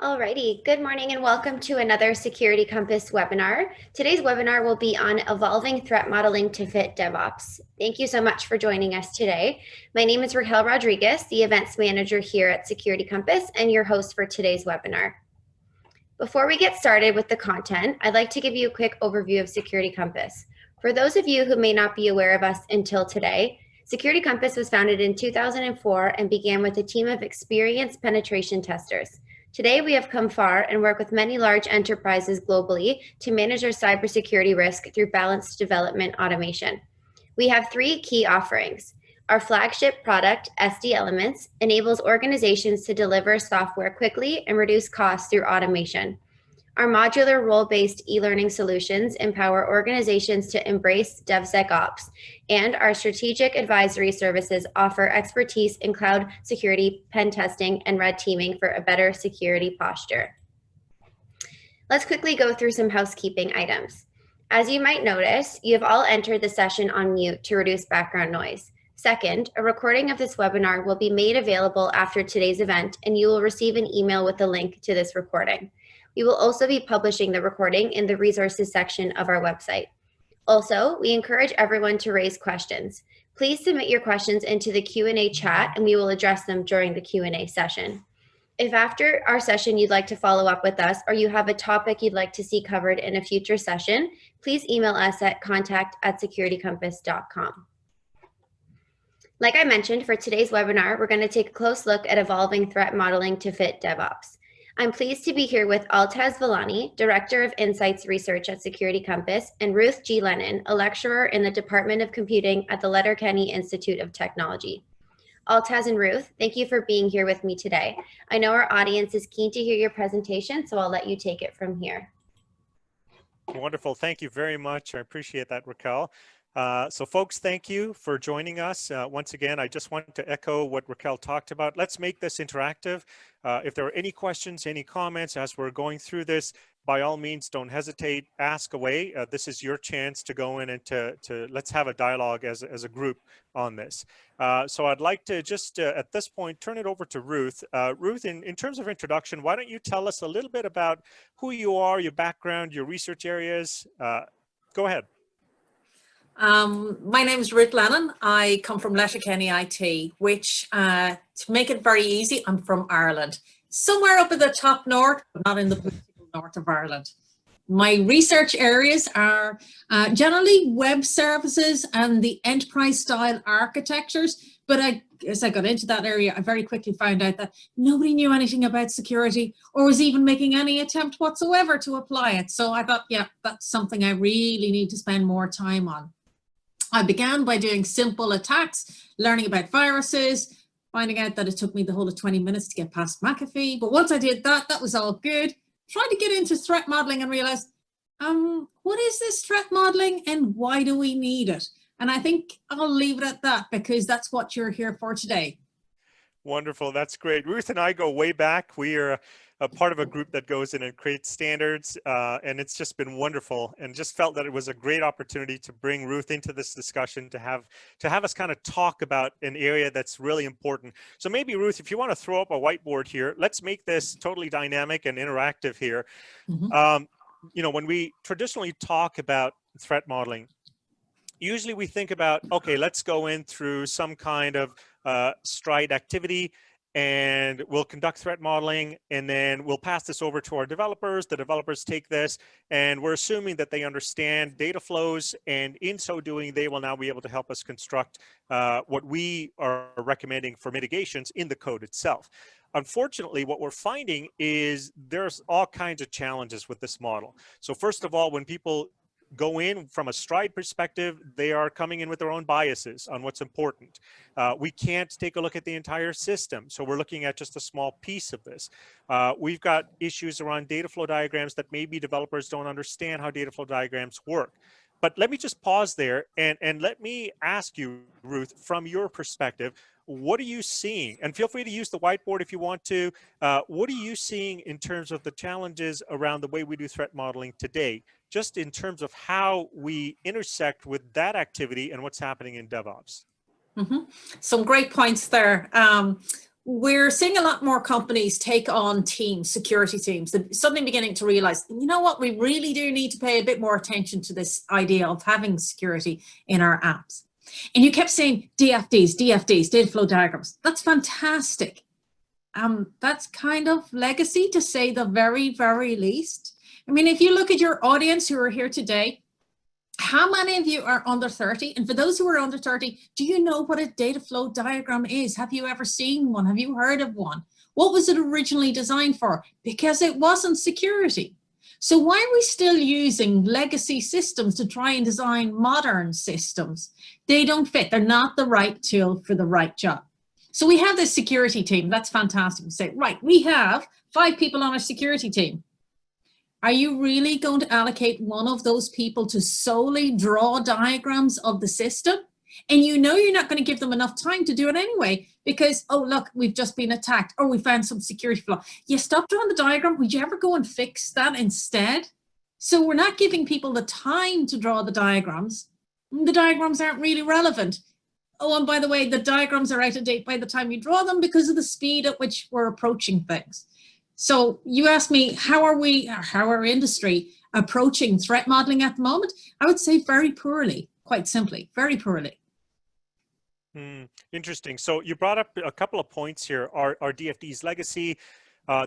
Alrighty, good morning and welcome to another Security Compass webinar. Today's webinar will be on evolving threat modeling to fit DevOps. Thank you so much for joining us today. My name is Raquel Rodriguez, the events manager here at Security Compass and your host for today's webinar. Before we get started with the content, I'd like to give you a quick overview of Security Compass. For those of you who may not be aware of us until today, Security Compass was founded in 2004 and began with a team of experienced penetration testers. Today, we have come far and work with many large enterprises globally to manage their cybersecurity risk through balanced development automation. We have three key offerings. Our flagship product, SD Elements, enables organizations to deliver software quickly and reduce costs through automation. Our modular role-based e-learning solutions empower organizations to embrace DevSecOps, and our strategic advisory services offer expertise in cloud security, pen testing, and red teaming for a better security posture. Let's quickly go through some housekeeping items. As you might notice, you have all entered the session on mute to reduce background noise. Second, a recording of this webinar will be made available after today's event, and you will receive an email with a link to this recording. We will also be publishing the recording in the resources section of our website. Also, we encourage everyone to raise questions. Please submit your questions into the Q&A chat and we will address them during the Q&A session. If after our session you'd like to follow up with us or you have a topic you'd like to see covered in a future session, please email us at contact@securitycompass.com. Like I mentioned, for today's webinar, we're going to take a close look at evolving threat modeling to fit DevOps. I'm pleased to be here with Altaz Villani, Director of Insights Research at Security Compass, and Ruth G. Lennon, a lecturer in the Department of Computing at the Letterkenny Institute of Technology. Altaz and Ruth, thank you for being here with me today. I know our audience is keen to hear your presentation, so I'll let you take it from here. Wonderful. Thank you very much. I appreciate that, Raquel. So folks, thank you for joining us. Once again, I just want to echo what Raquel talked about. Let's make this interactive. If there are any questions, any comments as we're going through this, by all means, don't hesitate, ask away. This is your chance to go in and let's have a dialogue as a group on this. So I'd like to just at this point, turn it over to Ruth. Ruth, in terms of introduction, why don't you tell us a little bit about who you are, your background, your research areas? Go ahead. My name is Ruth Lennon. I come from Letterkenny IT, which, to make it very easy, I'm from Ireland. Somewhere up at the top north, but not in the political north of Ireland. My research areas are generally web services and the enterprise style architectures, but as I got into that area, I very quickly found out that nobody knew anything about security or was even making any attempt whatsoever to apply it. So I thought, yeah, that's something I really need to spend more time on. I began by doing simple attacks, learning about viruses, finding out that it took me the whole of 20 minutes to get past McAfee. But once I did that, that was all good. Tried to get into threat modeling and realized, what is this threat modeling and why do we need it? And I think I'll leave it at that because that's what you're here for today. Wonderful. That's great. Ruth and I go way back. We are a part of a group that goes in and creates standards, and it's just been wonderful, and just felt that it was a great opportunity to bring Ruth into this discussion, to have us kind of talk about an area that's really important. So maybe, Ruth, if you want to throw up a whiteboard here, let's make this totally dynamic and interactive here. Mm-hmm. You know, when we traditionally talk about threat modeling, usually we think about, okay, let's go in through some kind of stride activity, and we'll conduct threat modeling, and then we'll pass this over to our developers. The developers take this, and we're assuming that they understand data flows, and in so doing, they will now be able to help us construct what we are recommending for mitigations in the code itself. Unfortunately, what we're finding is there's all kinds of challenges with this model. So first of all, when people go in from a stride perspective, they are coming in with their own biases on what's important. We can't take a look at the entire system, so we're looking at just a small piece of this. We've got issues around data flow diagrams that maybe developers don't understand how data flow diagrams work. But let me just pause there and let me ask you, Ruth, from your perspective, what are you seeing? And feel free to use the whiteboard if you want to. What are you seeing in terms of the challenges around the way we do threat modeling today, just in terms of how we intersect with that activity and what's happening in DevOps? Mm-hmm. Some great points there. we're seeing a lot more companies take on teams, security teams. They're suddenly beginning to realize, you know what, we really do need to pay a bit more attention to this idea of having security in our apps. And you kept saying DFDs, data flow diagrams. That's fantastic. That's kind of legacy, to say the very, very least. I mean, if you look at your audience who are here today, how many of you are under 30? And for those who are under 30, do you know what a data flow diagram is? Have you ever seen one? Have you heard of one? What was it originally designed for? Because it wasn't security. So why are we still using legacy systems to try and design modern systems? They don't fit. They're not the right tool for the right job. So we have this security team. That's fantastic. We say, right, we have 5 people on our security team. Are you really going to allocate one of those people to solely draw diagrams of the system? And you know you're not going to give them enough time to do it anyway, because, oh, look, we've just been attacked, or we found some security flaw. You stop drawing the diagram. Would you ever go and fix that instead? So we're not giving people the time to draw the diagrams. The diagrams aren't really relevant. Oh, and by the way, the diagrams are out of date by the time you draw them because of the speed at which we're approaching things. So you asked me, how are our industry approaching threat modeling at the moment? I would say very poorly, quite simply, very poorly. Interesting. So you brought up a couple of points here. Our DFD's legacy,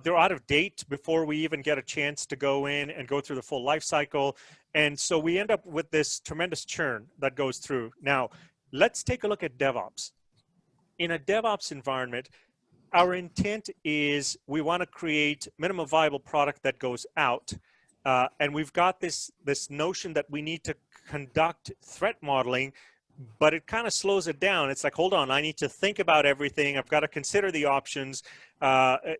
they're out of date before we even get a chance to go in and go through the full life cycle. And so we end up with this tremendous churn that goes through. Now, let's take a look at DevOps. In a DevOps environment, our intent is we want to create minimum viable product that goes out. And we've got this notion that we need to conduct threat modeling, but it kind of slows it down. It's like, hold on, I need to think about everything. I've got to consider the options,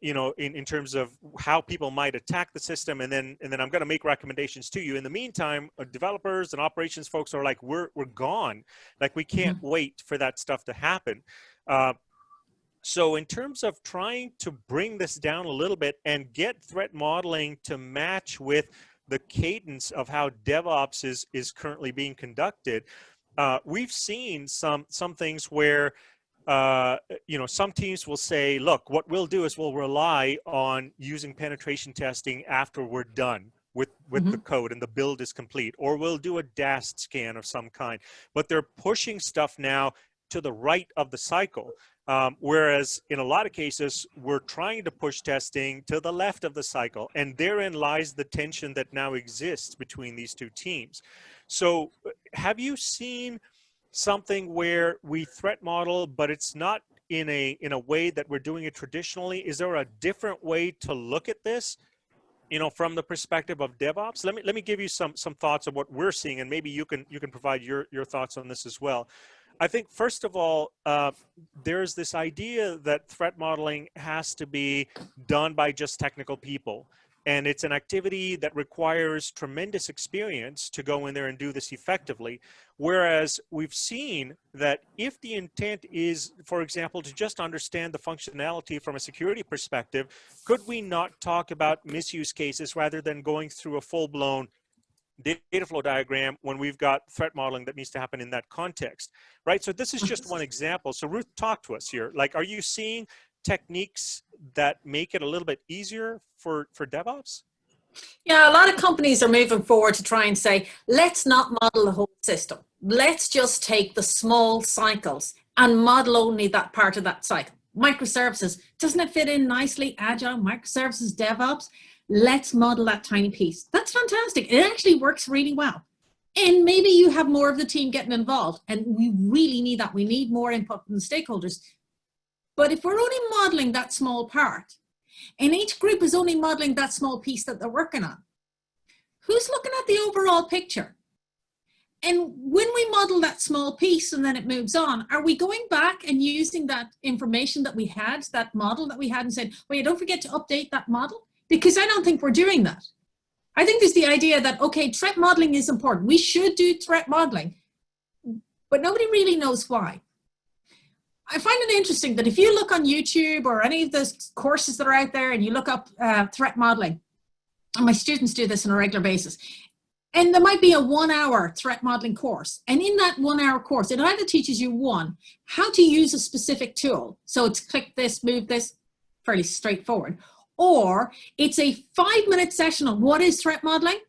you know, in terms of how people might attack the system. And then I'm going to make recommendations to you. In the meantime, developers and operations folks are like, we're gone. Like, we can't wait for that stuff to happen. So in terms of trying to bring this down a little bit and get threat modeling to match with the cadence of how DevOps is currently being conducted, we've seen some things where, you know, some teams will say, look, what we'll do is we'll rely on using penetration testing after we're done with the code and the build is complete, or we'll do a DAST scan of some kind. But they're pushing stuff now to the right of the cycle. Whereas in a lot of cases, we're trying to push testing to the left of the cycle. And therein lies the tension that now exists between these two teams. So have you seen something where we threat model, but it's not in a way that we're doing it traditionally? Is there a different way to look at this, you know, from the perspective of DevOps? Let me give you some thoughts of what we're seeing, and maybe you can provide your thoughts on this as well. I think, first of all, there's this idea that threat modeling has to be done by just technical people. And it's an activity that requires tremendous experience to go in there and do this effectively. Whereas we've seen that if the intent is, for example, to just understand the functionality from a security perspective, could we not talk about misuse cases rather than going through a full-blown data flow diagram when we've got threat modeling that needs to happen in that context, right? So this is just one example. So Ruth, talk to us here. Like, are you seeing techniques that make it a little bit easier for DevOps? Yeah, a lot of companies are moving forward to try and say, let's not model the whole system. Let's just take the small cycles and model only that part of that cycle. Microservices, doesn't it fit in nicely? Agile, microservices, DevOps. Let's model that tiny piece. That's fantastic. It actually works really well. And maybe you have more of the team getting involved, and we really need that. We need more input from the stakeholders. But if we're only modeling that small part, and each group is only modeling that small piece that they're working on, who's looking at the overall picture? And when we model that small piece and then it moves on, are we going back and using that information that we had, that model that we had, and saying, well, you don't forget to update that model? Because I don't think we're doing that. I think there's the idea that, okay, threat modeling is important. We should do threat modeling, but nobody really knows why. I find it interesting that if you look on YouTube or any of those courses that are out there and you look up threat modeling, and my students do this on a regular basis, And there might be a 1 hour threat modeling course. And in that 1 hour course, it either teaches you, one, how to use a specific tool. So it's click this, move this, fairly straightforward. Or it's a 5-minute session on what is threat modeling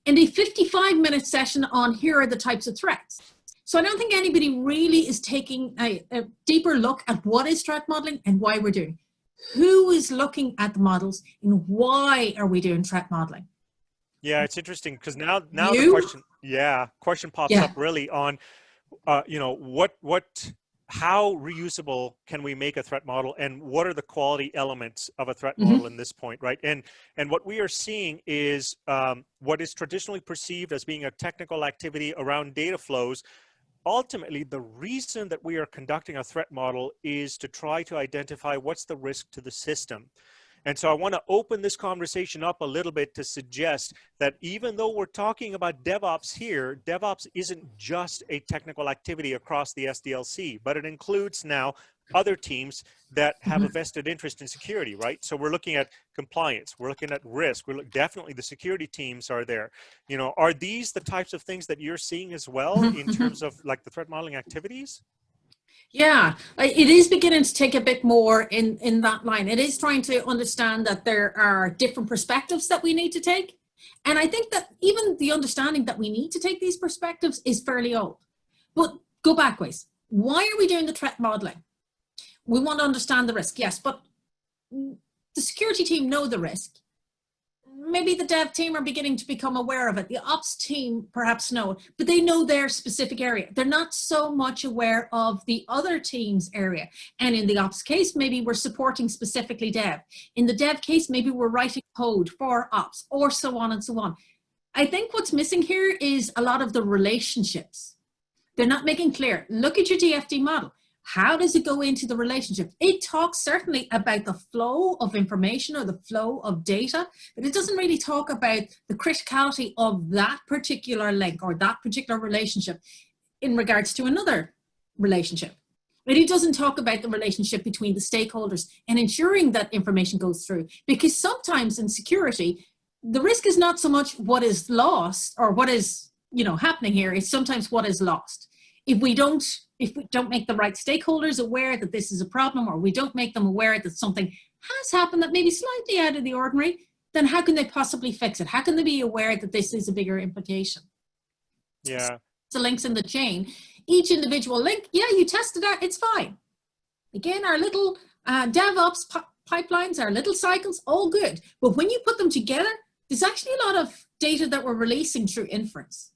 and a 55-minute session on here are the types of threats. So I don't think anybody really is taking a deeper look at what is threat modeling and why we're doing it. Who is looking at the models and why are we doing threat modeling? Yeah, it's interesting because now the question pops Yeah. up really on, you know, how reusable can we make a threat model, and what are the quality elements of a threat model in this point, right? And what we are seeing is what is traditionally perceived as being a technical activity around data flows. Ultimately, the reason that we are conducting a threat model is to try to identify what's the risk to the system. And so I want to open this conversation up a little bit to suggest that even though we're talking about DevOps here, DevOps isn't just a technical activity across the SDLC, but it includes now other teams that have a vested interest in security, right? So we're looking at compliance, we're looking at risk, definitely the security teams are there. You know, are these the types of things that you're seeing as well in terms of like the threat modeling activities? Yeah, it is beginning to take a bit more in that line. It is trying to understand that there are different perspectives that we need to take. And I think that even the understanding that we need to take these perspectives is fairly old. But go back ways. Why are we doing the threat modeling? We want to understand the risk, yes, but the security team know the risk. Maybe the dev team are beginning to become aware of it. The ops team perhaps know, but they know their specific area. They're not so much aware of the other team's area. And in the ops case, maybe we're supporting specifically dev. In the dev case, maybe we're writing code for ops, or so on and so on. I think what's missing here is a lot of the relationships. They're not making clear. Look at your DFD model. How does it go into the relationship? It talks certainly about the flow of information or the flow of data, but it doesn't really talk about the criticality of that particular link or that particular relationship in regards to another relationship. But it doesn't talk about the relationship between the stakeholders and ensuring that information goes through. Because sometimes in security, the risk is not so much what is lost or what is, you know, happening here. It's sometimes what is lost. If we don't make the right stakeholders aware that this is a problem, or we don't make them aware that something has happened that may be slightly out of the ordinary, then how can they possibly fix it? How can they be aware that this is a bigger implication? Yeah. The links in the chain, each individual link, yeah, you test it out, it's fine. Again, our little DevOps pipelines, our little cycles, all good. But when you put them together, there's actually a lot of data that we're releasing through inference.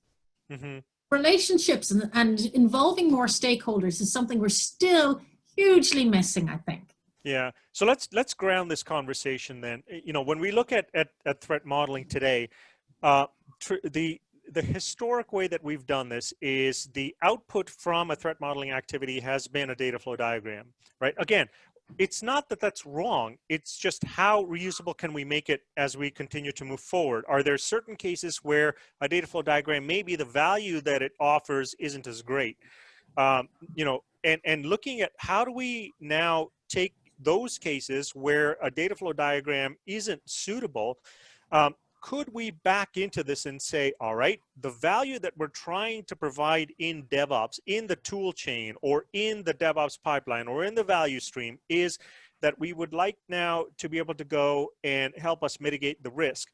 Relationships and involving more stakeholders is something we're still hugely missing, I think. Yeah. So let's ground this conversation then. You know, when we look at threat modeling today, the historic way that we've done this is the output from a threat modeling activity has been a data flow diagram, right? Again, it's not that that's wrong. It's just how reusable can we make it as we continue to move forward? Are there certain cases where a data flow diagram, maybe the value that it offers isn't as great? You know, and looking at how do we now take those cases where a data flow diagram isn't suitable, could we back into this and say, all right, the value that we're trying to provide in DevOps, in the tool chain, or in the DevOps pipeline, or in the value stream is that we would like now to be able to go and help us mitigate the risk.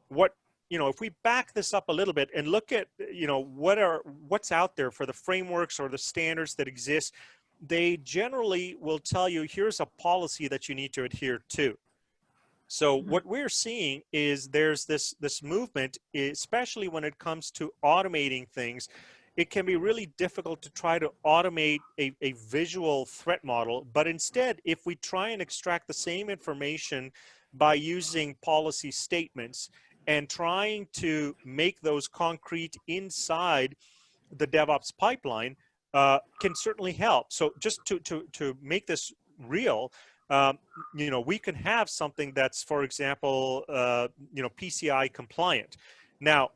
What, you know, if we back this up a little bit and look at, you know, what's out there for the frameworks or the standards that exist, they generally will tell you, here's a policy that you need to adhere to. So what we're seeing is there's this movement, especially when it comes to automating things. It can be really difficult to try to automate a visual threat model, but instead, if we try and extract the same information by using policy statements and trying to make those concrete inside the DevOps pipeline, can certainly help. So just to make this real, you know, we can have something that's, for example, you know, PCI compliant. Now,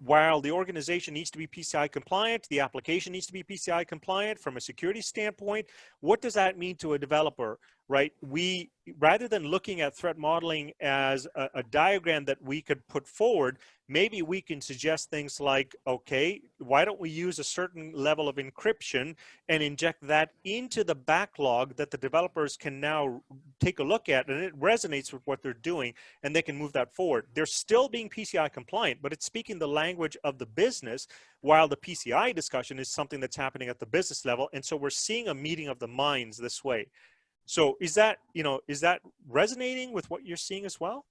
while the organization needs to be PCI compliant, the application needs to be PCI compliant from a security standpoint. What does that mean to a developer? right? We, rather than looking at threat modeling as a diagram that we could put forward, maybe we can suggest things like, okay, why don't we use a certain level of encryption and inject that into the backlog that the developers can now take a look at, and it resonates with what they're doing, and they can move that forward. They're still being PCI compliant, but it's speaking the language of the business, while the PCI discussion is something that's happening at the business level. And so we're seeing a meeting of the minds this way. So is that, is that resonating with what you're seeing as well?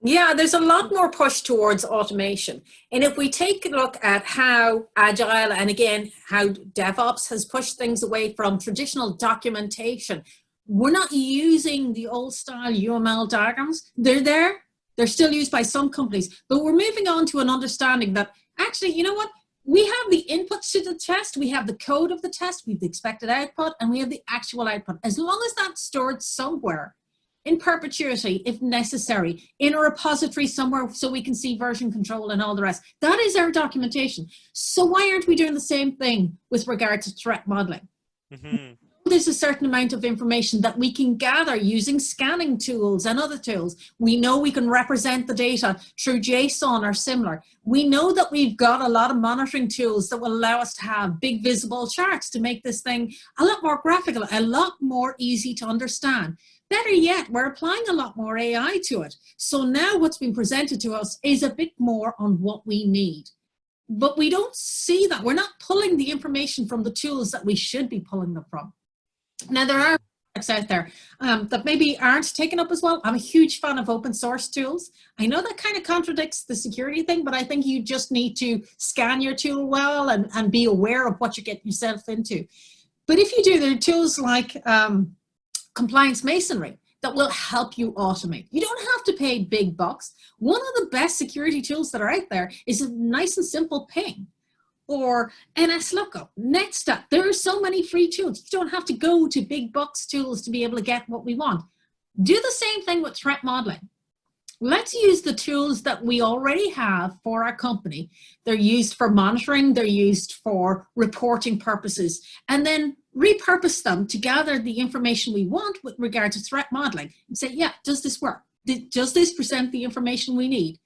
Yeah, there's a lot more push towards automation. And if we take a look at how Agile, and again, how DevOps has pushed things away from traditional documentation, we're not using the old style UML diagrams. They're there, they're still used by some companies, but we're moving on to an understanding that actually, you know what? We have the inputs to the test, we have the code of the test, we have the expected output, and we have the actual output. As long as that's stored somewhere in perpetuity, if necessary, in a repository somewhere so we can see version control and all the rest, that is our documentation. So why aren't we doing the same thing with regard to threat modeling? Mm-hmm. There's a certain amount of information that we can gather using scanning tools and other tools. We know we can represent the data through JSON or similar. We know that we've got a lot of monitoring tools that will allow us to have big visible charts to make this thing a lot more graphical, a lot more easy to understand. Better yet, we're applying a lot more AI to it. So now what's been presented to us is a bit more on what we need. But we don't see that. We're not pulling the information from the tools that we should be pulling them from. Now, there are products out there that maybe aren't taken up as well. I'm a huge fan of open source tools. I know that kind of contradicts the security thing, but I think you just need to scan your tool well and be aware of what you get yourself into. But if you do, there are tools like compliance masonry that will help you automate. You don't have to pay big bucks. One of the best security tools that are out there is a nice and simple ping, or NSLookup, NetStat. There are so many free tools. You don't have to go to big bucks tools to be able to get what we want. Do the same thing with threat modeling. Let's use the tools that we already have for our company. They're used for monitoring, they're used for reporting purposes, and then repurpose them to gather the information we want with regard to threat modeling and say, yeah, does this work? Does this present the information we need?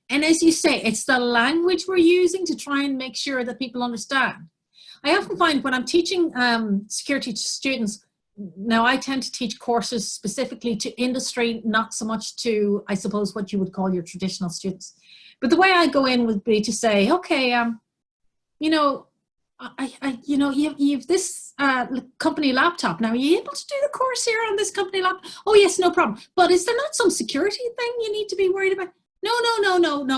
And as you say, it's the language we're using to try and make sure that people understand. I often find when I'm teaching security to students, now I tend to teach courses specifically to industry, not so much to, I suppose, what you would call your traditional students. But the way I go in would be to say, okay, you have this company laptop. Now, are you able to do the course here on this company laptop? Oh, yes, no problem. But is there not some security thing you need to be worried about? No.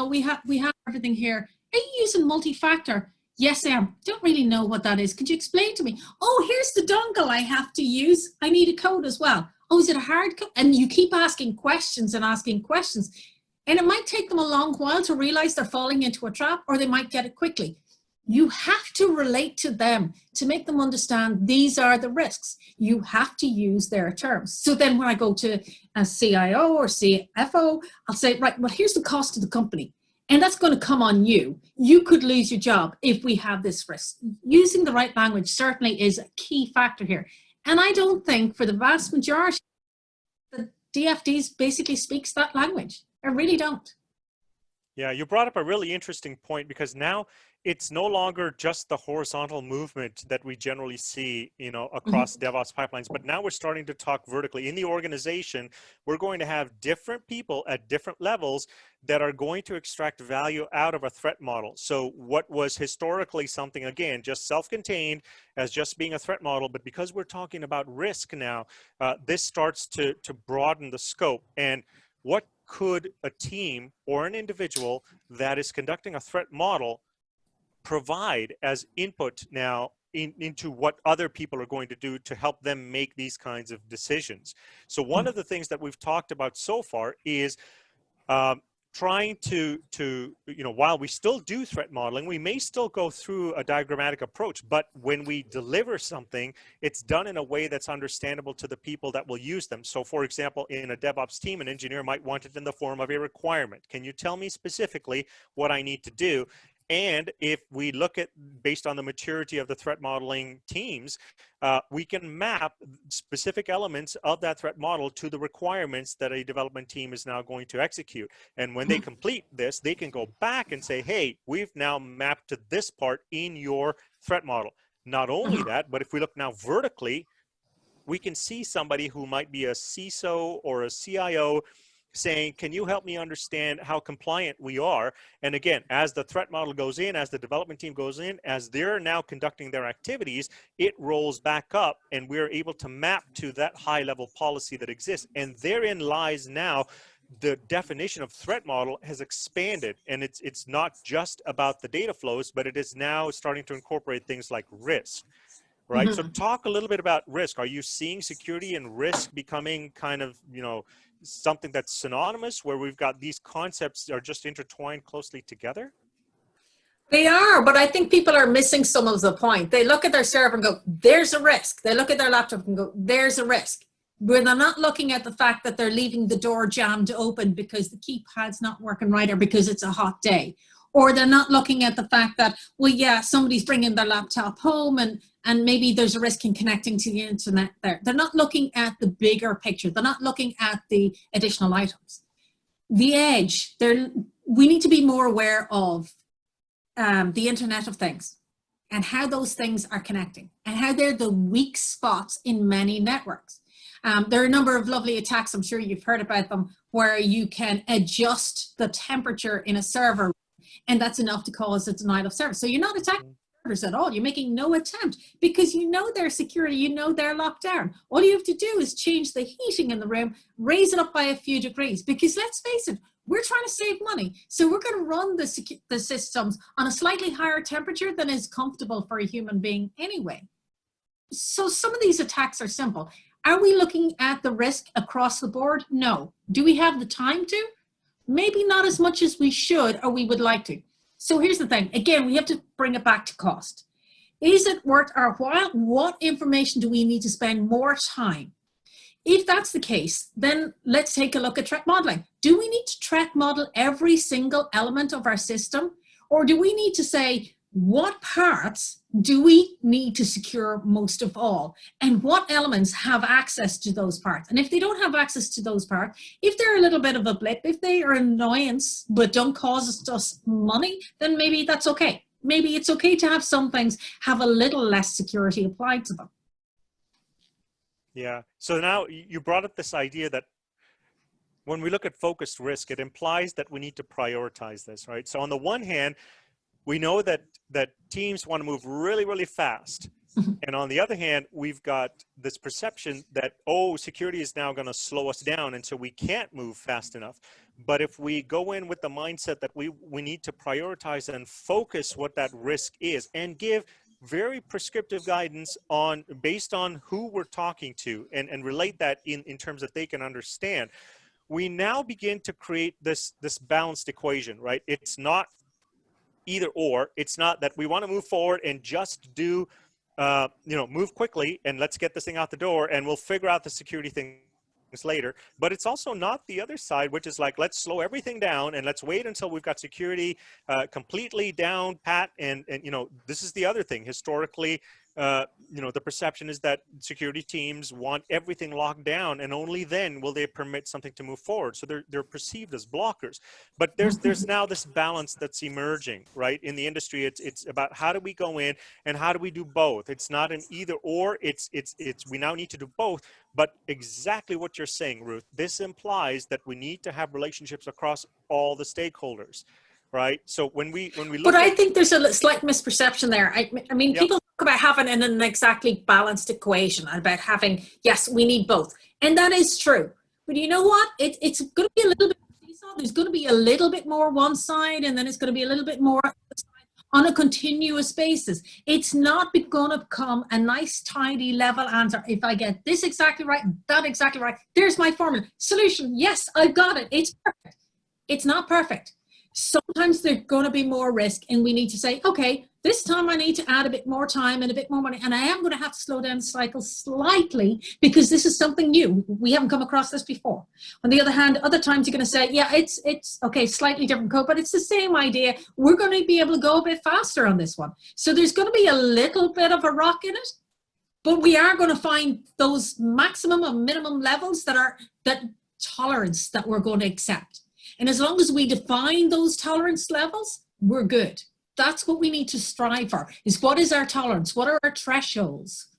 We have everything here. Are you using multi-factor? Yes, I am. Don't really know what that is. Could you explain to me? Oh, here's the dongle I have to use. I need a code as well. Oh, is it a hard code? And you keep asking questions and asking questions. And it might take them a long while to realize they're falling into a trap, or they might get it quickly. You have to relate to them to make them understand these are the risks. You have to use their terms. So then when I go to a CIO or CFO, I'll say, right, well, here's the cost of the company. And that's going to come on you. You could lose your job if we have this risk. Using the right language certainly is a key factor here. And I don't think for the vast majority, the DFDs basically speaks that language. I really don't. Yeah, you brought up a really interesting point, because now it's no longer just the horizontal movement that we generally see, across DevOps pipelines, but now we're starting to talk vertically. In the organization, we're going to have different people at different levels that are going to extract value out of a threat model. So what was historically something, again, just self-contained as just being a threat model, but because we're talking about risk now, this starts to broaden the scope. And what could a team or an individual that is conducting a threat model provide as input now into what other people are going to do to help them make these kinds of decisions? So one of the things that we've talked about so far is trying to while we still do threat modeling, we may still go through a diagrammatic approach, but when we deliver something, it's done in a way that's understandable to the people that will use them. So for example, in a DevOps team, an engineer might want it in the form of a requirement. Can you tell me specifically what I need to do? And if we look at, based on the maturity of the threat modeling teams, we can map specific elements of that threat model to the requirements that a development team is now going to execute. And when they complete this, they can go back and say, hey, we've now mapped to this part in your threat model. Not only that, but if we look now vertically, we can see somebody who might be a CISO or a CIO saying, can you help me understand how compliant we are? And again, as the threat model goes in, as the development team goes in, as they're now conducting their activities, it rolls back up and we're able to map to that high level policy that exists. And therein lies now the definition of threat model has expanded, and it's not just about the data flows, but it is now starting to incorporate things like risk. Right. So talk a little bit about risk. Are you seeing security and risk becoming kind of, you know, something that's synonymous, where we've got these concepts are just intertwined closely together? They are, but I think people are missing some of the point. They look at their server and go, there's a risk. They look at their laptop and go, there's a risk. Where they're not looking at the fact that they're leaving the door jammed open because the keypad's not working right, or because it's a hot day. Or they're not looking at the fact that, well, yeah, somebody's bringing their laptop home and maybe there's a risk in connecting to the internet there. They're not looking at the bigger picture. They're not looking at the additional items. The edge, we need to be more aware of the Internet of Things and how those things are connecting and how they're the weak spots in many networks. There are a number of lovely attacks, I'm sure you've heard about them, where you can adjust the temperature in a server, and that's enough to cause a denial of service. So you're not attacking servers at all. You're making no attempt because you know their security, you know they're locked down. All you have to do is change the heating in the room, raise it up by a few degrees, because let's face it, we're trying to save money. So we're going to run the systems on a slightly higher temperature than is comfortable for a human being anyway. So some of these attacks are simple. Are we looking at the risk across the board? No. Do we have the time to? Maybe not as much as we should or we would like to. So here's the thing. Again, we have to bring it back to cost. Is it worth our while? What information do we need to spend more time? If that's the case, then let's take a look at threat modeling. Do we need to threat model every single element of our system? Or do we need to say, what parts do we need to secure most of all? And what elements have access to those parts? And if they don't have access to those parts, if they're a little bit of a blip, if they are an annoyance but don't cause us money, then maybe that's okay. Maybe it's okay to have some things have a little less security applied to them. Yeah. So now you brought up this idea that when we look at focused risk, it implies that we need to prioritize this, right? So on the one hand, we know that teams want to move really, really fast. And on the other hand, we've got this perception that, oh, security is now going to slow us down, and so we can't move fast enough. But if we go in with the mindset that we need to prioritize and focus what that risk is and give very prescriptive guidance based on who we're talking to and relate that in terms that they can understand, we now begin to create this balanced equation, right? It's not either or. It's not that we want to move forward and just do, move quickly and let's get this thing out the door and we'll figure out the security things later. But it's also not the other side, which is like, let's slow everything down and let's wait until we've got security completely down pat. And this is the other thing. Historically, the perception is that security teams want everything locked down, and only then will they permit something to move forward. So they're perceived as blockers. But there's now this balance that's emerging, right? In the industry, it's about how do we go in and how do we do both? It's not an either or. It's we now need to do both. But exactly what you're saying, Ruth, this implies that we need to have relationships across all the stakeholders. Right. So when we look but I think there's a slight misperception there. I mean, yep. People talk about having an exactly balanced equation, about having, yes, we need both. And that is true. But you know what? It's going to be a little bit, there's going to be a little bit more one side, and then it's going to be a little bit more on a continuous basis. It's not going to become a nice, tidy, level answer. If I get this exactly right, that exactly right, there's my formula. Solution, yes, I've got it. It's perfect. It's not perfect. Sometimes there's going to be more risk, and we need to say, okay, This time I need to add a bit more time and a bit more money, and I am going to have to slow down the cycle slightly because this is something new. We haven't come across this before. On the other hand, other times you're going to say, yeah, it's okay, slightly different code, but it's the same idea. We're going to be able to go a bit faster on this one. So there's going to be a little bit of a rock in it, but we are going to find those maximum and minimum levels that tolerance that we're going to accept. And as long as we define those tolerance levels, we're good. That's what we need to strive for, is what is our tolerance? What are our thresholds?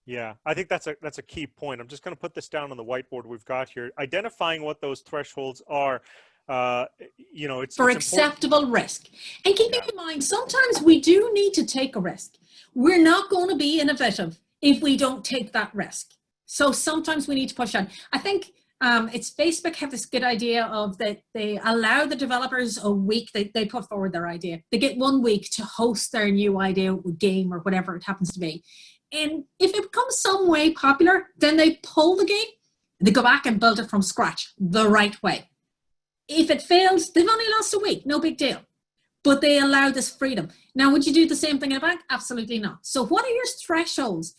Yeah, I think that's a key point. I'm just going to put this down on the whiteboard we've got here. Identifying what those thresholds are, it's for it's acceptable risk. And keeping in mind, sometimes we do need to take a risk. We're not going to be innovative if we don't take that risk. So sometimes we need to push on. I think it's Facebook have this good idea of that they allow the developers a week. They put forward their idea. They get 1 week to host their new idea, game, or whatever it happens to be. And if it becomes some way popular, then they pull the game and they go back and build it from scratch the right way. If it fails, they've only lost a week, no big deal. But they allow this freedom. Now, would you do the same thing in a bank? Absolutely not. So what are your thresholds?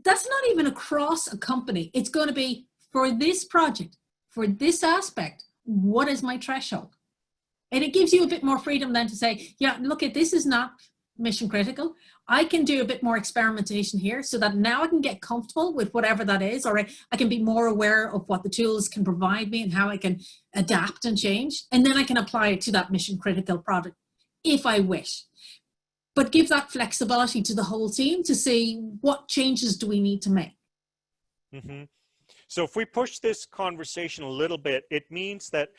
That's not even across a company. It's going to be for this project, for this aspect, what is my threshold? And it gives you a bit more freedom then to say, yeah, look, this is not mission critical. I can do a bit more experimentation here so that now I can get comfortable with whatever that is, or I can be more aware of what the tools can provide me and how I can adapt and change. And then I can apply it to that mission critical product if I wish. But give that flexibility to the whole team to see what changes do we need to make. Mm-hmm. So if we push this conversation a little bit, it means that,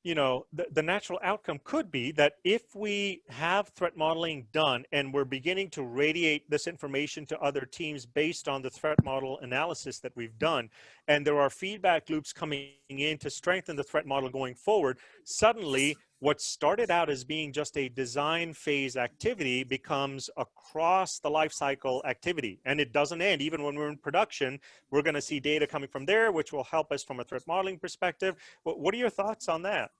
the natural outcome could be that if we have threat modeling done and we're beginning to radiate this information to other teams based on the threat model analysis that we've done, and there are feedback loops coming in to strengthen the threat model going forward, suddenly what started out as being just a design phase activity becomes across the lifecycle activity, and it doesn't end. Even when we're in production, we're going to see data coming from there, which will help us from a threat modeling perspective. What are your thoughts on that?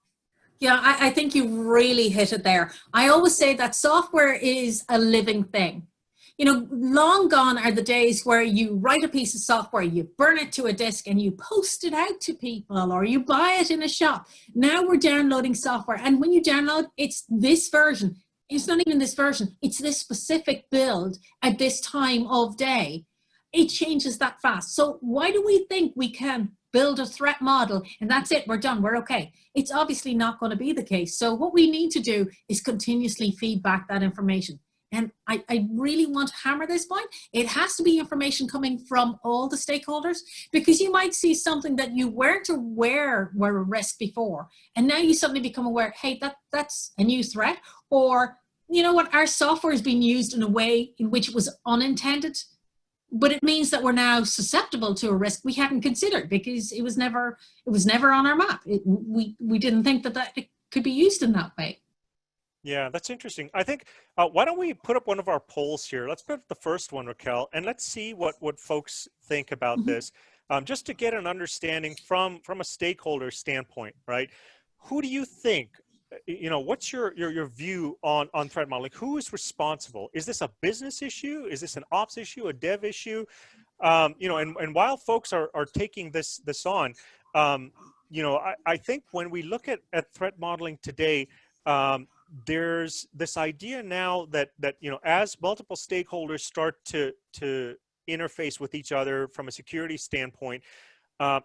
Yeah, I think you really hit it there. I always say that software is a living thing. Long gone are the days where you write a piece of software, you burn it to a disk and you post it out to people, or you buy it in a shop. Now we're downloading software, and when you download, it's this version. It's not even this version. It's this specific build at this time of day. It changes that fast. So why do we think we can build a threat model and that's it, we're done, we're okay? It's obviously not going to be the case. So what we need to do is continuously feed back that information. And I really want to hammer this point. It has to be information coming from all the stakeholders, because you might see something that you weren't aware were a risk before. And now you suddenly become aware, hey, that's a new threat. Or, you know what, our software is being used in a way in which it was unintended, but it means that we're now susceptible to a risk we hadn't considered because it was never on our map. We didn't think that it could be used in that way. Yeah, that's interesting. I think, why don't we put up one of our polls here? Let's put up the first one, Raquel, and let's see what folks think about this, just to get an understanding from a stakeholder standpoint, right? Who do you think, what's your view on threat modeling? Who is responsible? Is this a business issue? Is this an ops issue, a dev issue? And while folks are taking this on, I think when we look at threat modeling today, there's this idea now that as multiple stakeholders start to interface with each other from a security standpoint,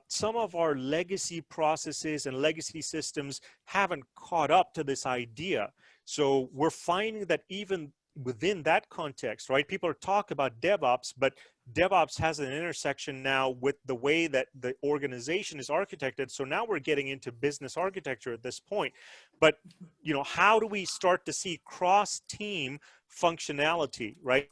some of our legacy processes and legacy systems haven't caught up to this idea. So we're finding that even within that context, right, people talk about DevOps, but DevOps has an intersection now with the way that the organization is architected. So now we're getting into business architecture at this point. But, how do we start to see cross-team functionality, right?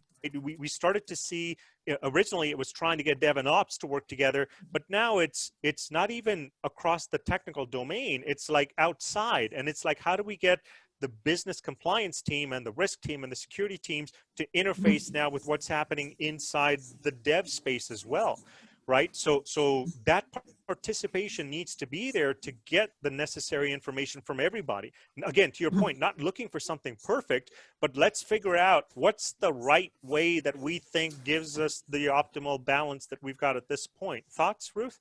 We started to see, originally it was trying to get dev and ops to work together, but now it's not even across the technical domain. It's like outside, and it's like, how do we get the business compliance team and the risk team and the security teams to interface now with what's happening inside the dev space as well? right? So that participation needs to be there to get the necessary information from everybody. Again, to your point, not looking for something perfect, but let's figure out what's the right way that we think gives us the optimal balance that we've got at this point. Thoughts, Ruth?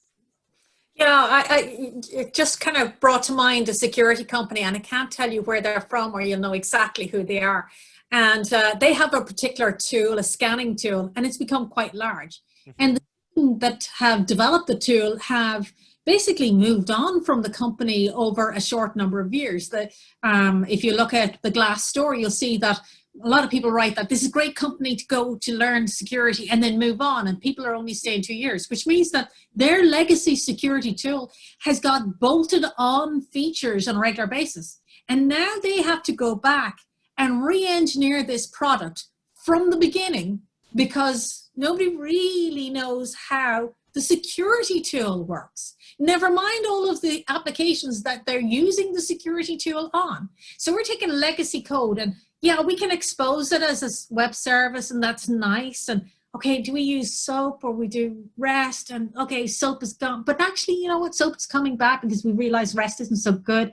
Yeah, it just kind of brought to mind a security company, and I can't tell you where they're from or you'll know exactly who they are. And they have a particular tool, a scanning tool, and it's become quite large. And the people that have developed the tool have basically moved on from the company over a short number of years. That if you look at the Glassdoor, you'll see that a lot of people write that this is a great company to go to learn security and then move on, and people are only staying 2 years, which means that their legacy security tool has got bolted on features on a regular basis. And now they have to go back and re-engineer this product from the beginning because nobody really knows how the security tool works. Never mind all of the applications that they're using the security tool on. So we're taking legacy code, and yeah, we can expose it as a web service, and that's nice. And okay, do we use SOAP or we do REST? And okay, SOAP is gone. But actually, you know what? SOAP is coming back because we realize REST isn't so good.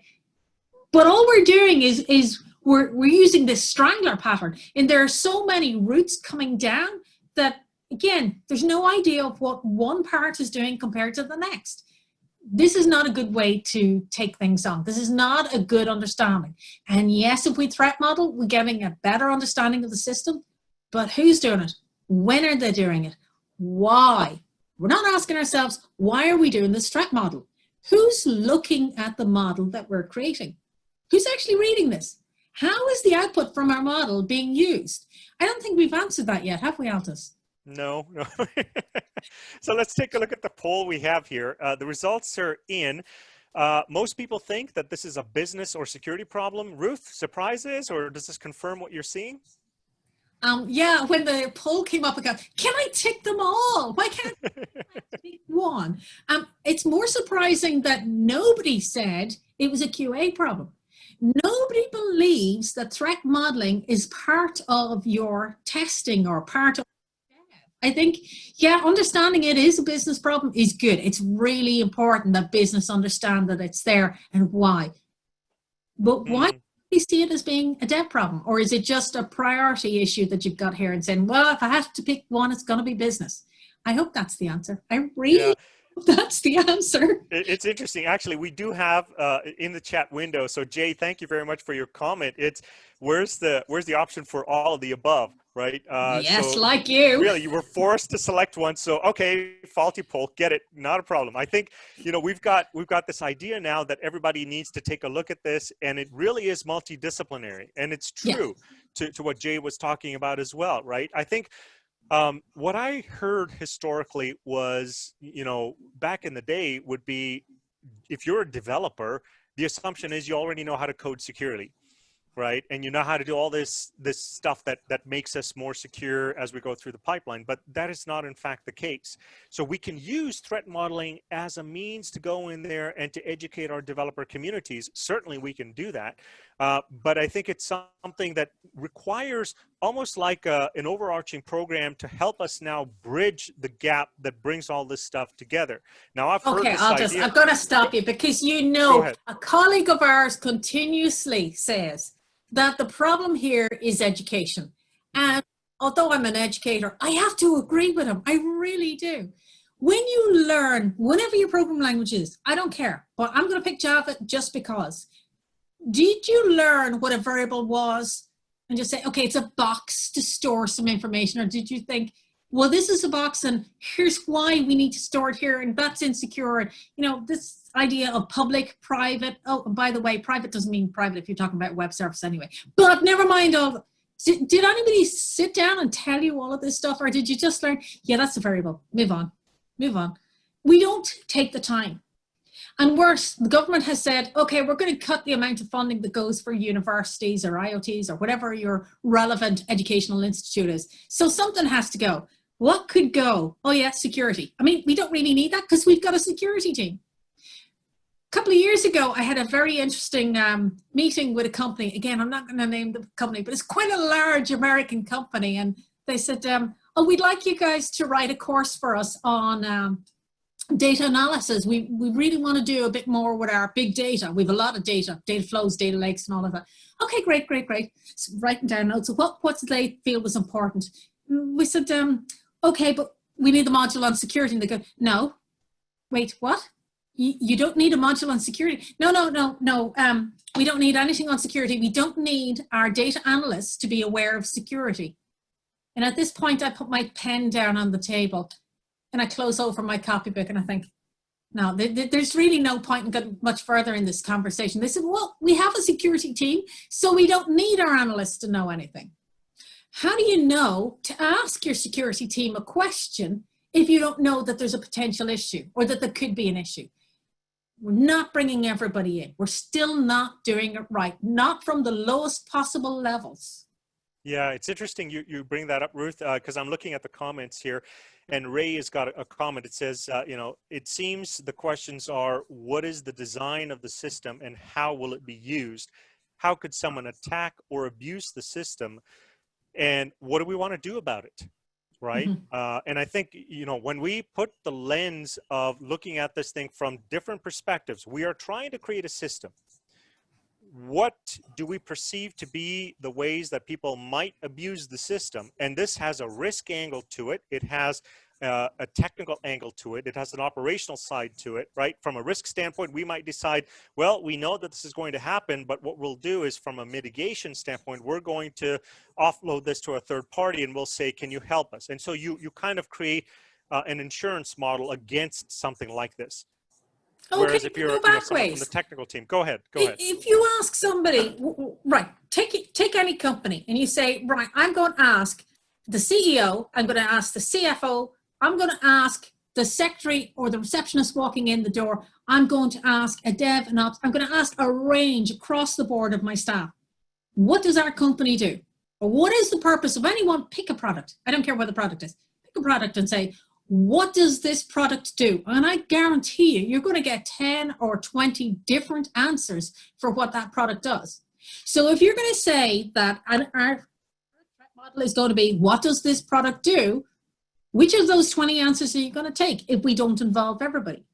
But all we're doing is we're using this strangler pattern. And there are so many roots coming down that, again, there's no idea of what one part is doing compared to the next. This is not a good way to take things on. This is not a good understanding. And yes, if we threat model, we're getting a better understanding of the system, but who's doing it? When are they doing it? Why? We're not asking ourselves, why are we doing this threat model? Who's looking at the model that we're creating? Who's actually reading this? How is the output from our model being used? I don't think we've answered that yet, have we, Altus? No. So let's take a look at the poll we have here. The results are in. Most people think that this is a business or security problem. Ruth, surprises, or does this confirm what you're seeing? Yeah, when the poll came up, I go, can I tick them all? Why can't I pick one? It's more surprising that nobody said it was a QA problem. Nobody believes that threat modeling is part of your testing or part of. I think, yeah, understanding it is a business problem is good. It's really important that business understand that it's there and why. But why do we see it as being a dev problem? Or is it just a priority issue that you've got here and saying, well, if I have to pick one, it's going to be business? I hope that's the answer. I really hope that's the answer. It's interesting. Actually, we do have in the chat window. So Jay, thank you very much for your comment. It's where's the option for all of the above? Right? Yes, so like you. Really, you were forced to select one. So, okay, faulty poll, get it, not a problem. I think, you know, we've got this idea now that everybody needs to take a look at this, and it really is multidisciplinary. And it's true to what Jay was talking about as well, right? I think what I heard historically was, you know, back in the day would be, if you're a developer, the assumption is you already know how to code securely. Right, and you know how to do all this stuff that makes us more secure as we go through the pipeline, but that is not in fact the case. So we can use threat modeling as a means to go in there and to educate our developer communities. Certainly we can do that, but I think it's something that requires almost like an overarching program to help us now bridge the gap that brings all this stuff together. Now I've heard this idea. I've got to stop you because, you know, a colleague of ours continuously says that the problem here is education. And although I'm an educator, I have to agree with him. I really do. When you learn, whatever your program language is, I don't care, but I'm going to pick Java just because. Did you learn what a variable was and just say, okay, it's a box to store some information? Or did you think, well, this is a box and here's why we need to store it here and that's insecure? And, you know, this idea of public, private. Oh, and by the way, private doesn't mean private if you're talking about web service anyway. But never mind all. Did anybody sit down and tell you all of this stuff? Or did you just learn, yeah, that's a variable, move on, move on. We don't take the time. And worse, the government has said, okay, we're going to cut the amount of funding that goes for universities or IoTs or whatever your relevant educational institute is. So something has to go. What could go? Oh yeah, security. I mean, we don't really need that because we've got a security team. A couple of years ago, I had a very interesting meeting with a company. Again, I'm not going to name the company, but it's quite a large American company. And they said, oh, we'd like you guys to write a course for us on data analysis. We really want to do a bit more with our big data. We have a lot of data flows, data lakes, and all of that. Okay, great. So writing down notes. So what did they feel was important? We said, okay, but we need the module on security. And they go, no, wait, what? You don't need a module on security. No. We don't need anything on security. We don't need our data analysts to be aware of security. And at this point, I put my pen down on the table and I close over my copybook and I think, no, there's really no point in getting much further in this conversation. They said, well, we have a security team, so we don't need our analysts to know anything. How do you know to ask your security team a question if you don't know that there's a potential issue or that there could be an issue? We're not bringing everybody in. We're still not doing it right, not from the lowest possible levels. Yeah, it's interesting you bring that up, Ruth, because I'm looking at the comments here, and Ray has got a comment. It says, it seems the questions are, what is the design of the system and how will it be used? How could someone attack or abuse the system? And what do we want to do about it? Right. Mm-hmm. And I think, when we put the lens of looking at this thing from different perspectives, we are trying to create a system. What do we perceive to be the ways that people might abuse the system? And this has a risk angle to it. It has a technical angle to it. It has an operational side to it, right? From a risk standpoint, we might decide, well, we know that this is going to happen, but what we'll do is from a mitigation standpoint, we're going to offload this to a third party and we'll say, can you help us? And so you kind of create an insurance model against something like this. Okay, whereas if you're someone from the technical team, go ahead. If you ask somebody, right, take any company and you say, right, I'm going to ask the CEO, I'm going to ask the CFO, I'm going to ask the secretary or the receptionist walking in the door, I'm going to ask a dev and ops, I'm going to ask a range across the board of my staff. What does our company do? Or what is the purpose of anyone? Pick a product. I don't care what the product is. Pick a product and say, what does this product do? And I guarantee you're going to get 10 or 20 different answers for what that product does. So if you're going to say that our threat model is going to be, what does this product do? Which of those 20 answers are you going to take if we don't involve everybody?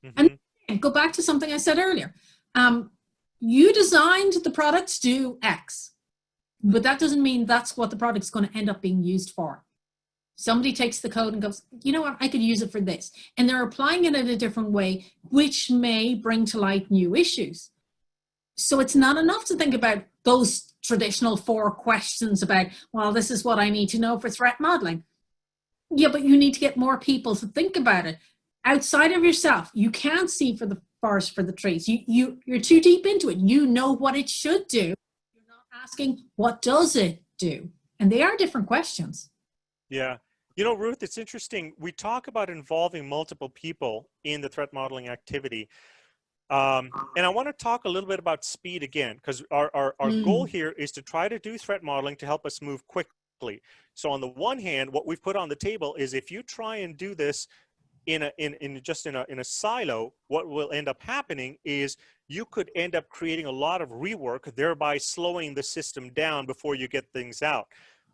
Mm-hmm. And go back to something I said earlier. You designed the product to do X, but that doesn't mean that's what the product's going to end up being used for. Somebody takes the code and goes, you know what, I could use it for this. And they're applying it in a different way, which may bring to light new issues. So it's not enough to think about those traditional 4 questions about, well, this is what I need to know for threat modeling. Yeah, but you need to get more people to think about it. Outside of yourself, you can't see for the forest for the trees. You're too deep into it. You know what it should do. You're not asking, what does it do? And they are different questions. Yeah. Ruth, it's interesting. We talk about involving multiple people in the threat modeling activity. And I want to talk a little bit about speed again, because our goal here is to try to do threat modeling to help us move quickly. So on the one hand, what we've put on the table is if you try and do this in a silo, what will end up happening is you could end up creating a lot of rework, thereby slowing the system down before you get things out.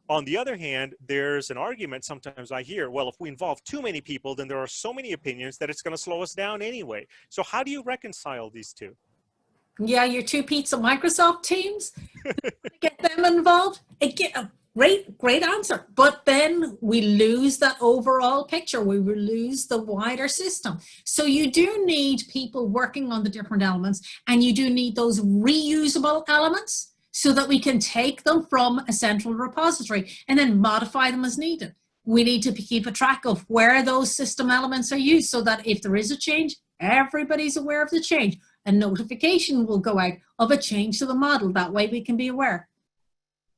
On the other hand, there's an argument sometimes I hear, well, if we involve too many people, then there are so many opinions that it's going to slow us down anyway. So how do you reconcile these two? Yeah, your 2 pizza Microsoft teams, get them involved. Again, great answer. But then we lose that overall picture. We will lose the wider system. So you do need people working on the different elements, and you do need those reusable elements, so that we can take them from a central repository and then modify them as needed. We need to keep a track of where those system elements are used so that if there is a change, everybody's aware of the change. A notification will go out of a change to the model. That way we can be aware.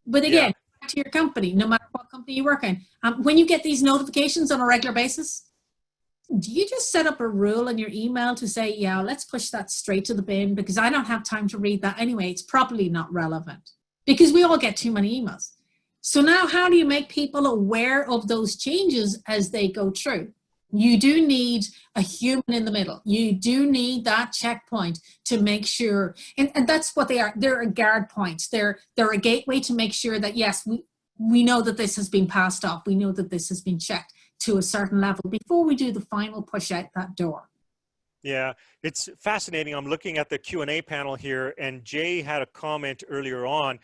But again, back to your company, no matter what company you work in, when you get these notifications on a regular basis, do you just set up a rule in your email to say, yeah, let's push that straight to the bin because I don't have time to read that anyway. It's probably not relevant because we all get too many emails. So now how do you make people aware of those changes as they go through? You do need a human in the middle. You do need that checkpoint to make sure, and that's what they are. They're a guard point. They're a gateway to make sure that, yes, we know that this has been passed off. We know that this has been checked to a certain level before we do the final push out that door. Yeah, it's fascinating. I'm looking at the Q&A panel here, and Jay had a comment earlier on.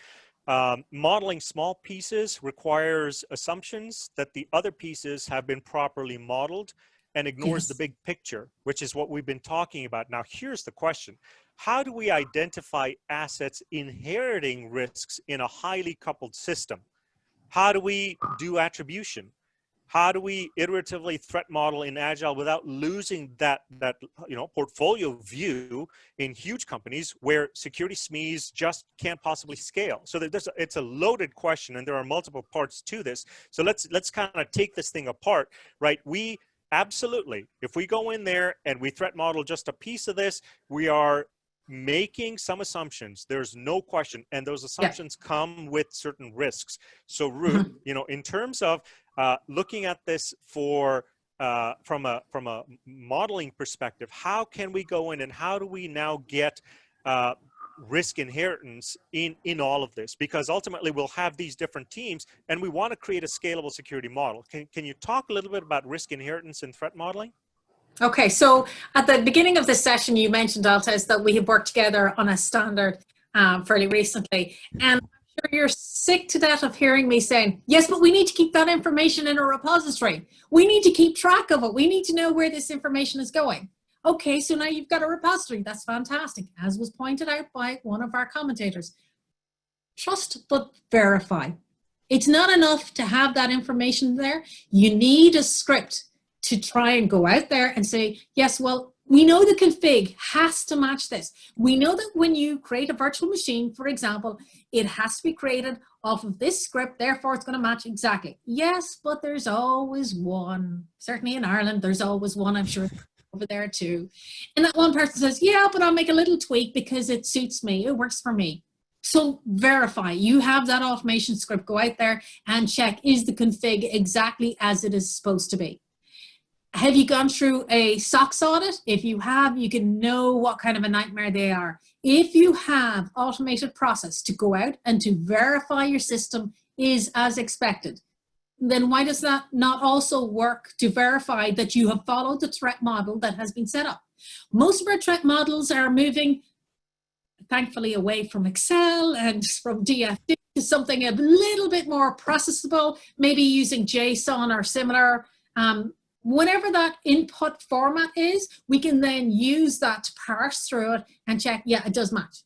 Modeling small pieces requires assumptions that the other pieces have been properly modeled and ignores the big picture, which is what we've been talking about. Now, here's the question. How do we identify assets inheriting risks in a highly coupled system? How do we do attribution? How do we iteratively threat model in Agile without losing that portfolio view in huge companies where security SMEs just can't possibly scale? So it's a loaded question, and there are multiple parts to this. So let's kind of take this thing apart, right? We absolutely, if we go in there and we threat model just a piece of this, we are making some assumptions. There's no question, and those assumptions come with certain risks. So Ruth, in terms of looking at this from a modeling perspective, how can we go in and how do we now get risk inheritance in all of this? Because ultimately we'll have these different teams and we want to create a scalable security model. Can you talk a little bit about risk inheritance and threat modeling? Okay, so at the beginning of this session, you mentioned, Altes, that we have worked together on a standard fairly recently. And I'm sure you're sick to death of hearing me saying, yes, but we need to keep that information in a repository. We need to keep track of it. We need to know where this information is going. Okay, so now you've got a repository. That's fantastic. As was pointed out by one of our commentators, trust but verify. It's not enough to have that information there. You need a script to try and go out there and say, yes, well, we know the config has to match this. We know that when you create a virtual machine, for example, it has to be created off of this script, therefore it's going to match exactly. Yes, but there's always one. Certainly in Ireland, there's always one, I'm sure over there too. And that one person says, yeah, but I'll make a little tweak because it suits me, it works for me. So verify, you have that automation script, go out there and check, is the config exactly as it is supposed to be? Have you gone through a SOX audit? If you have, you can know what kind of a nightmare they are. If you have automated process to go out and to verify your system is as expected, then why does that not also work to verify that you have followed the threat model that has been set up? Most of our threat models are moving, thankfully, away from Excel and from DFD to something a little bit more processable, maybe using JSON or similar. Whatever that input format is, we can then use that to parse through it and check, yeah, it does match.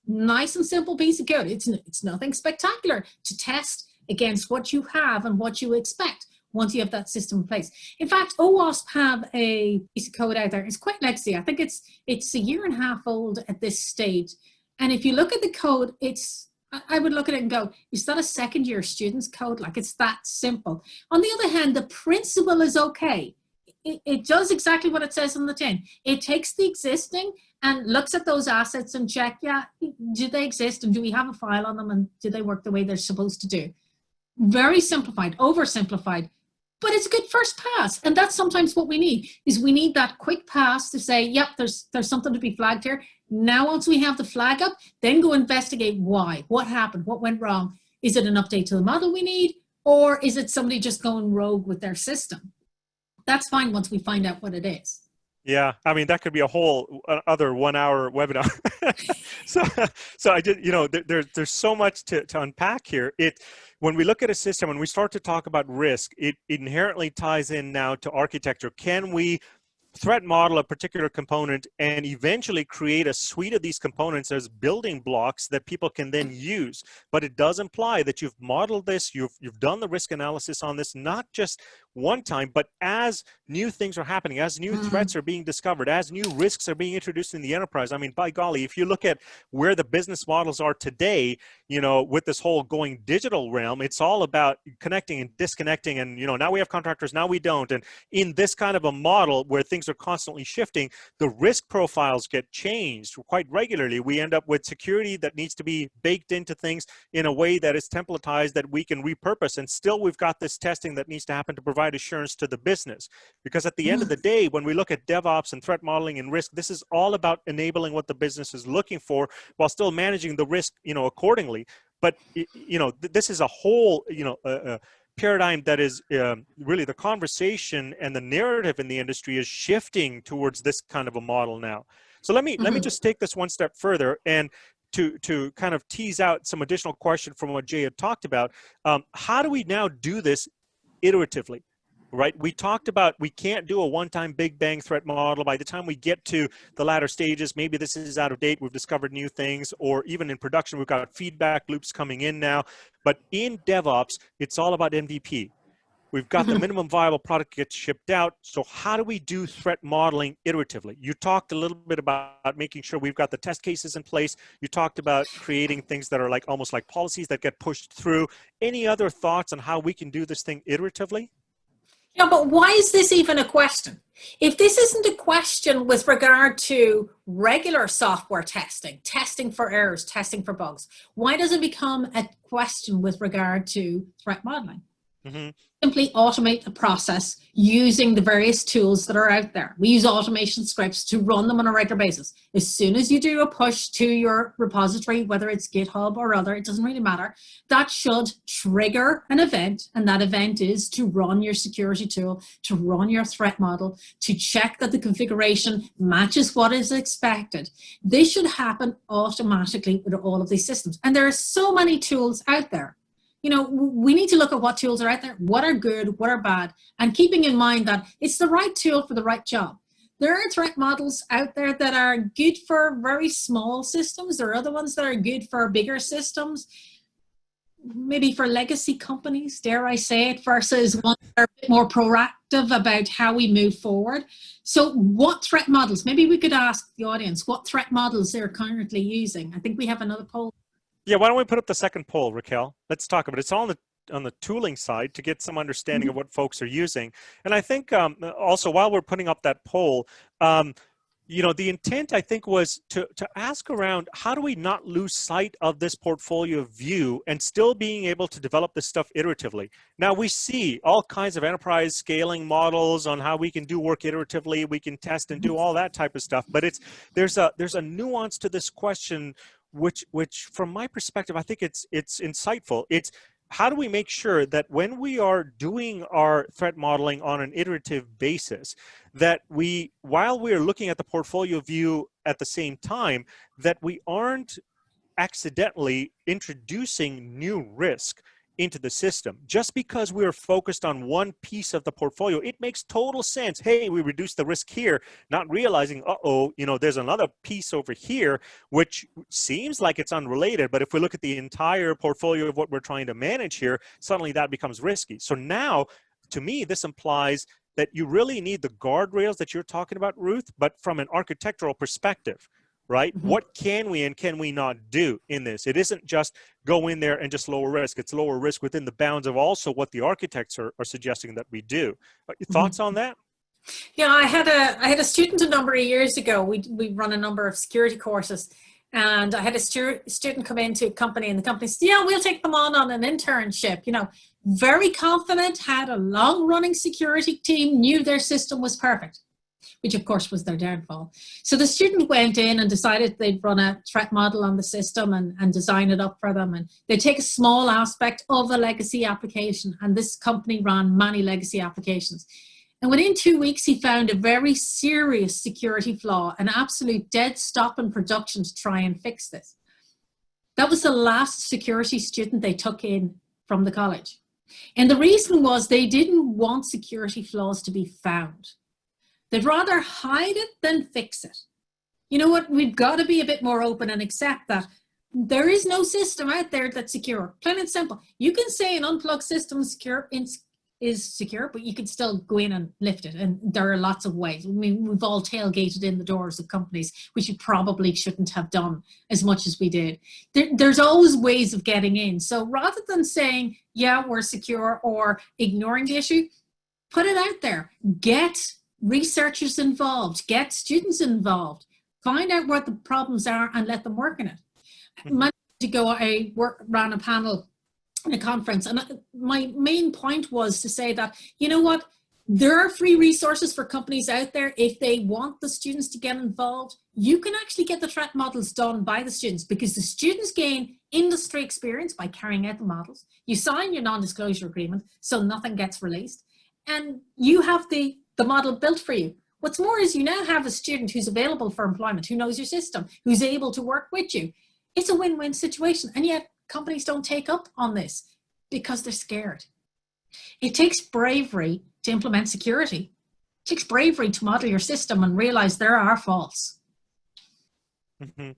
Nice and simple piece of code. It's nothing spectacular to test against what you have and what you expect once you have that system in place. In fact, OWASP have a piece of code out there. It's quite legacy. I think it's a year and a half old at this stage. And if you look at the code, I would look at it and go, is that a second year student's code? Like, it's that simple. On the other hand, the principle is okay. It does exactly what it says on the tin. It takes the existing and looks at those assets and check, yeah, do they exist and do we have a file on them and do they work the way they're supposed to do? Very simplified, oversimplified, but it's a good first pass. And that's sometimes what we need, is we need that quick pass to say, yep, there's something to be flagged here. Now, once we have the flag up, then go investigate why, what happened, what went wrong. Is it an update to the model we need, or is it somebody just going rogue with their system? That's fine once we find out what it is. Yeah, I mean, that could be a whole other 1 hour webinar. so I did, there's so much to unpack here. When we look at a system, when we start to talk about risk, it inherently ties in now to architecture. Can we threat model a particular component and eventually create a suite of these components as building blocks that people can then use? But it does imply that you've modeled this, you've done the risk analysis on this, not just one time, but as new things are happening, as new threats are being discovered, as new risks are being introduced in the enterprise. I mean, by golly, if you look at where the business models are today, with this whole going digital realm, it's all about connecting and disconnecting. And, now we have contractors, now we don't. And in this kind of a model where things are constantly shifting, the risk profiles get changed quite regularly. We end up with security that needs to be baked into things in a way that is templatized, that we can repurpose. And still, we've got this testing that needs to happen to provide assurance to the business. Because at the end of the day, when we look at DevOps and threat modeling and risk, this is all about enabling what the business is looking for while still managing the risk, accordingly. But this is a whole paradigm that is really the conversation and the narrative in the industry is shifting towards this kind of a model now. So let me just take this one step further and to kind of tease out some additional question from what Jay had talked about. How do we now do this iteratively? Right? We talked about we can't do a one-time big bang threat model. By the time we get to the latter stages, maybe this is out of date, we've discovered new things, or even in production, we've got feedback loops coming in now. But in DevOps, it's all about MVP. We've got the minimum viable product gets shipped out. So how do we do threat modeling iteratively? You talked a little bit about making sure we've got the test cases in place. You talked about creating things that are like almost like policies that get pushed through. Any other thoughts on how we can do this thing iteratively? Yeah, but why is this even a question? If this isn't a question with regard to regular software testing, testing for errors, testing for bugs, why does it become a question with regard to threat modeling? Simply automate the process using the various tools that are out there. We use automation scripts to run them on a regular basis. As soon as you do a push to your repository, whether it's GitHub or other, it doesn't really matter, that should trigger an event, and that event is to run your security tool, to run your threat model, to check that the configuration matches what is expected. This should happen automatically with all of these systems. And there are so many tools out there. We need to look at what tools are out there, what are good, what are bad, and keeping in mind that it's the right tool for the right job. There are threat models out there that are good for very small systems. There are other ones that are good for bigger systems, maybe for legacy companies, dare I say it, versus ones that are a bit more proactive about how we move forward. So what threat models, maybe we could ask the audience what threat models they're currently using. I think we have another poll. Yeah, why don't we put up the second poll, Raquel? Let's talk about it. It's all on the tooling side to get some understanding of what folks are using. And I think also while we're putting up that poll, the intent I think was to ask around how do we not lose sight of this portfolio view and still being able to develop this stuff iteratively. Now we see all kinds of enterprise scaling models on how we can do work iteratively, we can test and do all that type of stuff. But there's a nuance to this question which from my perspective, I think it's insightful. It's how do we make sure that when we are doing our threat modeling on an iterative basis, that while we're looking at the portfolio view at the same time, that we aren't accidentally introducing new risk into the system. Just because we're focused on one piece of the portfolio, it makes total sense. Hey, we reduce the risk here, not realizing, there's another piece over here, which seems like it's unrelated. But if we look at the entire portfolio of what we're trying to manage here, suddenly that becomes risky. So now, to me, this implies that you really need the guardrails that you're talking about, Ruth, but from an architectural perspective. Right? What can we and can we not do in this? It isn't just go in there and just lower risk. It's lower risk within the bounds of also what the architects are suggesting that we do. Thoughts on that? Yeah, I had a student a number of years ago. We run a number of security courses, and I had a student come into a company, and the company said, yeah, we'll take them on an internship. Very confident, had a long-running security team, knew their system was perfect, which of course was their downfall. So the student went in and decided they'd run a threat model on the system and design it up for them. And they'd take a small aspect of a legacy application, and this company ran many legacy applications. And within 2 weeks, he found a very serious security flaw, an absolute dead stop in production to try and fix this. That was the last security student they took in from the college. And the reason was they didn't want security flaws to be found. They'd rather hide it than fix it. You know what? We've got to be a bit more open and accept that there is no system out there that's secure. Plain and simple. You can say an unplugged system is secure, but you can still go in and lift it. And there are lots of ways. I mean, we've all tailgated in the doors of companies, which you probably shouldn't have done as much as we did. There's always ways of getting in. So rather than saying, yeah, we're secure, or ignoring the issue, put it out there. Get researchers involved, get students involved, find out what the problems are and let them work in it. Months ago, I ran a panel in a conference, and my main point was to say that, you know what, There are free resources for companies out there. If they want the students to get involved, you can actually get the threat models done by the students, because the students gain industry experience by carrying out the models. You sign your non-disclosure agreement, so nothing gets released, and you have the model built for you. What's more is you now have a student who's available for employment, who knows your system, who's able to work with you. It's a win-win situation, and yet companies don't take up on this because they're scared. It takes bravery to implement security. It takes bravery to model your system and realize there are faults. Mm-hmm.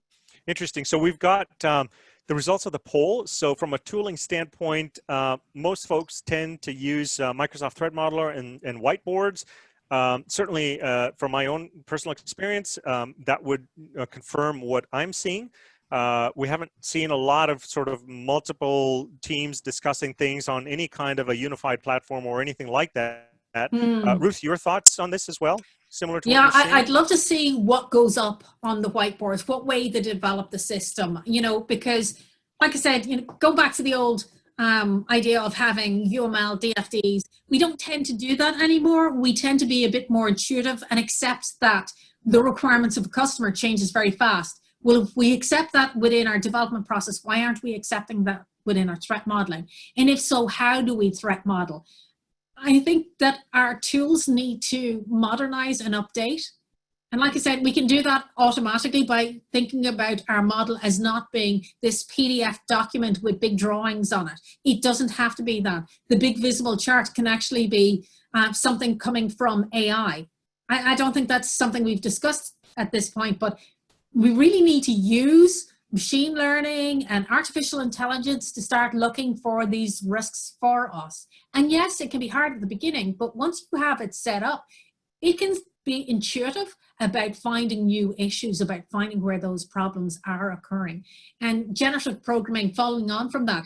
Interesting. So we've got the results of the poll. So from a tooling standpoint, most folks tend to use Microsoft Threat Modeler and whiteboards. Certainly from my own personal experience, that would confirm what I'm seeing. We haven't seen a lot of sort of multiple teams discussing things on any kind of a unified platform or anything like that. Ruth, your thoughts on this as well? Similar to what you're saying? I'd love to see what goes up on the whiteboards, what way they develop the system, because like I said, go back to the old idea of having UML, DFDs. We don't tend to do that anymore. We tend to be a bit more intuitive and accept that the requirements of a customer changes very fast. Well, if we accept that within our development process, why aren't we accepting that within our threat modeling? And if so, how do we threat model? I think that our tools need to modernize and update. And like I said, we can do that automatically by thinking about our model as not being this PDF document with big drawings on it. It doesn't have to be that. The big visible chart can actually be something coming from AI. I don't think that's something we've discussed at this point, but we really need to use machine learning and artificial intelligence to start looking for these risks for us. And yes, it can be hard at the beginning, but once you have it set up, it can be intuitive about finding new issues, about finding where those problems are occurring. And generative programming, following on from that,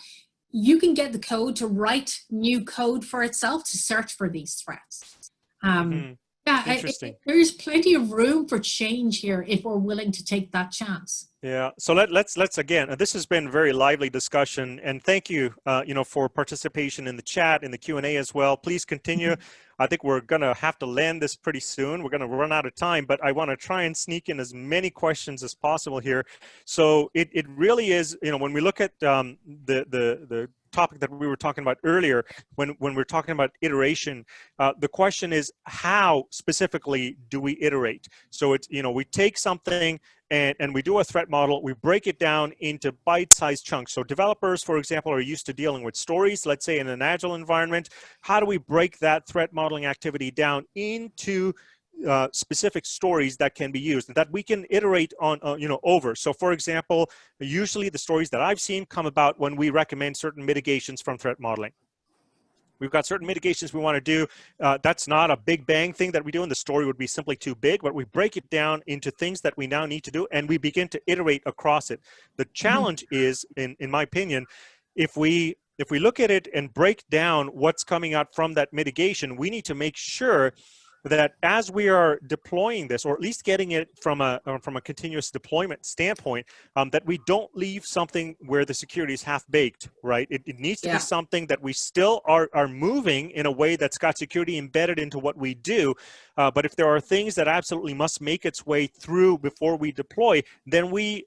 you can get the code to write new code for itself to search for these threats. Yeah, there's plenty of room for change here if we're willing to take that chance. Yeah. So let's again. This has been a very lively discussion, and thank you, for participation in the chat, in the Q&A as well. Please continue. I think we're gonna have to land this pretty soon. We're gonna run out of time, but I want to try and sneak in as many questions as possible here. So it really is, when we look at the topic that we were talking about earlier, when we're talking about iteration, the question is, how specifically do we iterate? So it's, we take something and we do a threat model, we break it down into bite-sized chunks. So developers, for example, are used to dealing with stories, let's say in an agile environment. How do we break that threat modeling activity down into specific stories that can be used, that we can iterate on, over? So for example, usually the stories that I've seen come about when we recommend certain mitigations from threat modeling. We've got certain mitigations we want to do. That's not a big bang thing that we do, and the story would be simply too big, but we break it down into things that we now need to do, and we begin to iterate across it. The challenge is, in my opinion, if we look at it and break down what's coming out from that mitigation, we need to make sure that as we are deploying this, or at least getting it from a continuous deployment standpoint, that we don't leave something where the security is half-baked, right? It needs to be something that we still are moving in a way that's got security embedded into what we do. But if there are things that absolutely must make its way through before we deploy, then we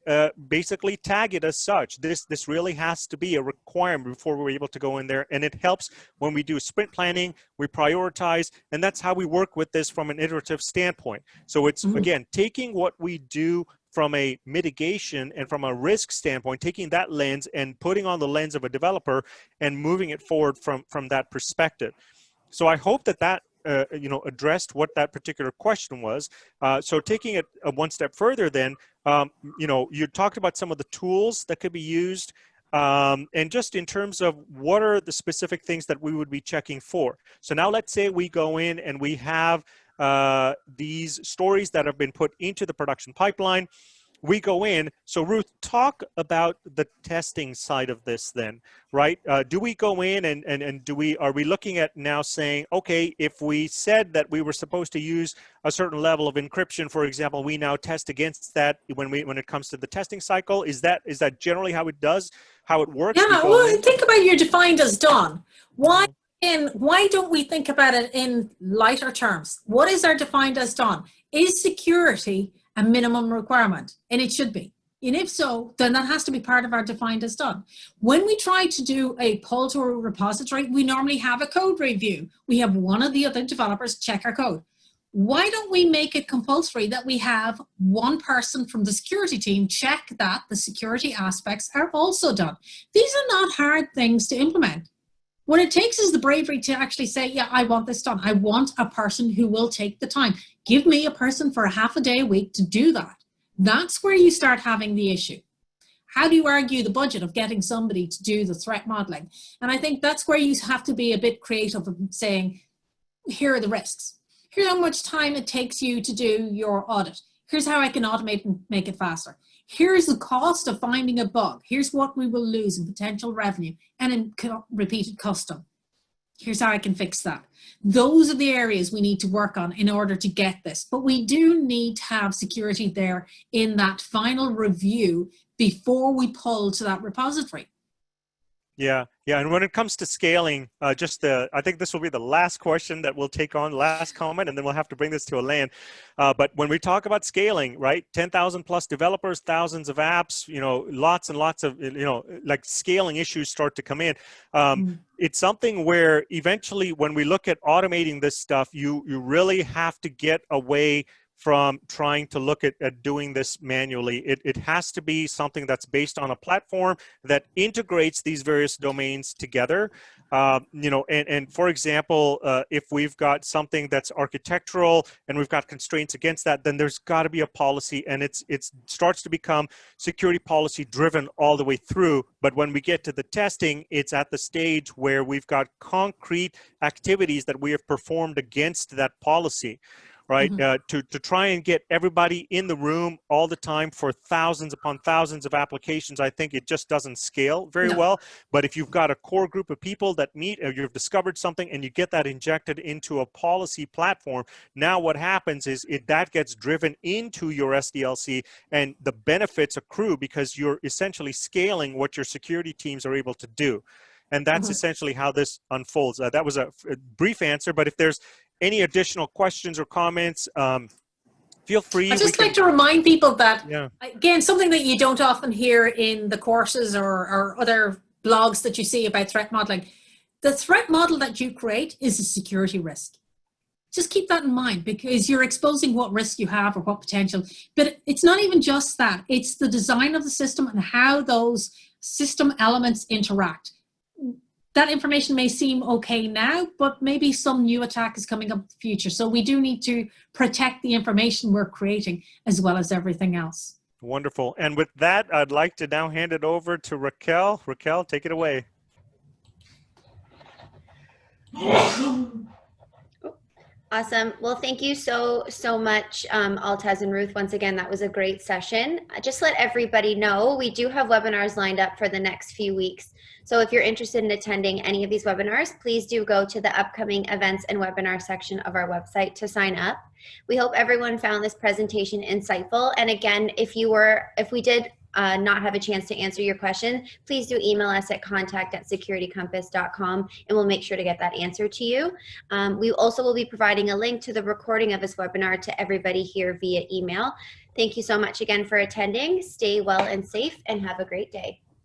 basically tag it as such. This really has to be a requirement before we're able to go in there. And it helps when we do sprint planning, we prioritize, and that's how we work with this from an iterative standpoint. So it's, again, taking what we do from a mitigation and from a risk standpoint, taking that lens and putting on the lens of a developer and moving it forward from that perspective. So I hope that addressed what that particular question was. So taking it one step further then, you talked about some of the tools that could be used, and just in terms of what are the specific things that we would be checking for. So now let's say we go in and we have these stories that have been put into the production pipeline. We go in. So Ruth, talk about the testing side of this then, right? Do we go in and are we looking at now saying, okay, if we said that we were supposed to use a certain level of encryption, for example, we now test against that when it comes to the testing cycle? Is that generally how it works? Yeah, well, think about your defined as done. Why And why don't we think about it in lighter terms? What is our defined as done? Is security a minimum requirement? And it should be. And if so, then that has to be part of our defined as done. When we try to do a pull to a repository, we normally have a code review. We have one of the other developers check our code. Why don't we make it compulsory that we have one person from the security team check that the security aspects are also done? These are not hard things to implement. What it takes is the bravery to actually say, yeah, I want this done. I want a person who will take the time. Give me a person for a half a day a week to do that. That's where you start having the issue. How do you argue the budget of getting somebody to do the threat modeling? And I think that's where you have to be a bit creative of saying, here are the risks. Here's how much time it takes you to do your audit. Here's how I can automate and make it faster. Here's the cost of finding a bug. Here's what we will lose in potential revenue and in repeated custom. Here's how I can fix that. Those are the areas we need to work on in order to get this. But we do need to have security there in that final review before we pull to that repository. Yeah, yeah. And when it comes to scaling, I think this will be the last question that we'll take on, last comment, and then we'll have to bring this to a land. But when we talk about scaling, right, 10,000 plus developers, thousands of apps, lots and lots of, like scaling issues start to come in. It's something where eventually when we look at automating this stuff, you really have to get away from trying to look at doing this manually. It has to be something that's based on a platform that integrates these various domains together. And for example, if we've got something that's architectural and we've got constraints against that, then there's got to be a policy, and it starts to become security policy driven all the way through. But when we get to the testing, it's at the stage where we've got concrete activities that we have performed against that policy. Right, to try and get everybody in the room all the time for thousands upon thousands of applications, I think it just doesn't scale very well. But if you've got a core group of people that meet, or you've discovered something and you get that injected into a policy platform, now what happens is that gets driven into your SDLC, and the benefits accrue because you're essentially scaling what your security teams are able to do. And that's essentially how this unfolds. That was a brief answer, but if there's any additional questions or comments, feel free. I'd just like to remind people that, again, something that you don't often hear in the courses or other blogs that you see about threat modeling, the threat model that you create is a security risk. Just keep that in mind, because you're exposing what risk you have or what potential. But it's not even just that. It's the design of the system and how those system elements interact. That information may seem okay now, but maybe some new attack is coming up in the future. So we do need to protect the information we're creating as well as everything else. Wonderful. And with that, I'd like to now hand it over to Raquel. Raquel, take it away. Awesome. Well, thank you so much, Altaz and Ruth. Once again, that was a great session. Just let everybody know, we do have webinars lined up for the next few weeks. So if you're interested in attending any of these webinars, please do go to the upcoming events and webinar section of our website to sign up. We hope everyone found this presentation insightful. And again, if we did not have a chance to answer your question, please do email us at contact@securitycompass.com and we'll make sure to get that answer to you. We also will be providing a link to the recording of this webinar to everybody here via email. Thank you so much again for attending. Stay well and safe and have a great day.